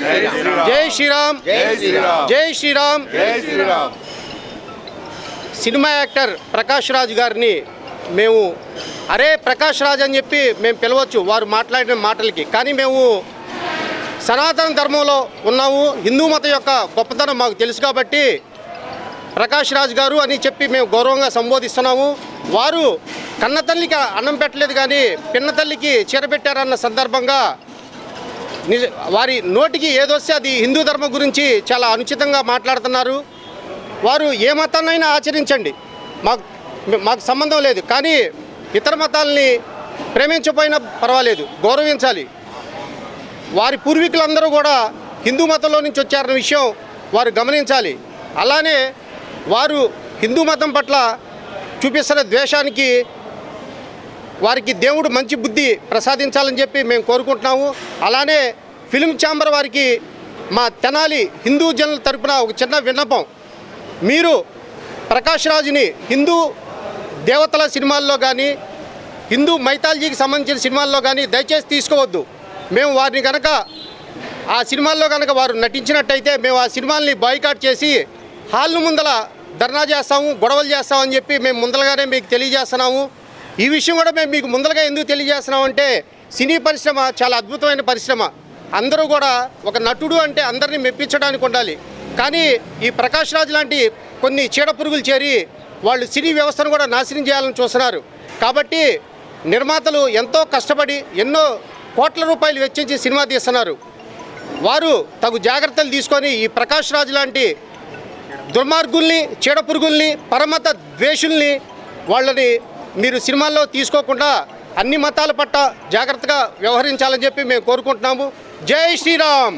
జై శ్రీరామ్, జై Sriram. Cinema actor Prakash Raj గారిని మేము అరే ప్రకాష్ రాజ్ అని చెప్పి మేము పిలవచ్చు వారు మాట్లాడిన మాటలకి. కానీ మేము సనాతన ధర్మంలో ఉన్నాము, హిందూ మతం యొక్క గొప్పతనం మాకు తెలుసు కాబట్టి ప్రకాష్ రాజ్ గారు అని చెప్పి మేము గౌరవంగా సంబోధిస్తున్నాము. వారు కన్న తల్లికి అన్నం పెట్టలేదు కానీ పిన్న తల్లికి చీర పెట్టారన్న సందర్భంగా వారి నోటికి ఏదొస్తే అది హిందూ ధర్మం గురించి చాలా అనుచితంగా మాట్లాడుతున్నారు. వారు ఏ మతాన్నైనా ఆచరించండి, మాకు సంబంధం లేదు. కానీ ఇతర మతాలని ప్రేమించకపోయినా పర్వాలేదు, గౌరవించాలి. వారి పూర్వీకులందరూ కూడా హిందూ మతంలో నుంచి వచ్చారన్న విషయం వారు గమనించాలి. అలానే వారు హిందూ మతం పట్ల చూపిస్తున్న ద్వేషానికి వారికి దేవుడు మంచి బుద్ధి ప్రసాదించాలని చెప్పి మేము కోరుకుంటున్నాము. అలానే ఫిల్మ్ ఛాంబర్ వారికి మా తెనాలి హిందూ జనుల తరపున ఒక చిన్న విన్నపం, మీరు ప్రకాష్ రాజ్ని హిందూ దేవతల సినిమాల్లో కానీ హిందూ మైథాలజీకి సంబంధించిన సినిమాల్లో కానీ దయచేసి తీసుకోవద్దు. మేము వారిని కనుక ఆ సినిమాల్లో కనుక వారు నటించినట్టయితే మేము ఆ సినిమాల్ని బాయ్కాట్ చేసి హాల్ ముందల ధర్నా చేస్తాము, గొడవలు చేస్తామని చెప్పి మేము ముందరగానే మీకు తెలియజేస్తున్నాము. ఈ విషయం కూడా మేము మీకు ముందరగా ఎందుకు తెలియజేస్తున్నామంటే సినీ పరిశ్రమ చాలా అద్భుతమైన పరిశ్రమ. అందరూ కూడా ఒక నటుడు అంటే అందరినీ మెప్పించడానికి ఉండాలి. కానీ ఈ ప్రకాష్ రాజ్ లాంటి కొన్ని చీడపురుగులు చేరి వాళ్ళు సినీ వ్యవస్థను కూడా నాశనం చేయాలని చూస్తున్నారు. కాబట్టి నిర్మాతలు ఎంతో కష్టపడి ఎన్నో కోట్ల రూపాయలు వెచ్చించి సినిమా తీస్తున్నారు. వారు తగు జాగ్రత్తలు తీసుకొని ఈ ప్రకాష్ రాజ్ లాంటి దుర్మార్గుల్ని, చీడపురుగుల్ని, పరమత ద్వేషుల్ని వాళ్ళని మీరు సినిమాల్లో తీసుకోకుండా అన్ని మతాల పట్ల జాగ్రత్తగా వ్యవహరించాలని చెప్పి మేము కోరుకుంటున్నాము. జై శ్రీరామ్.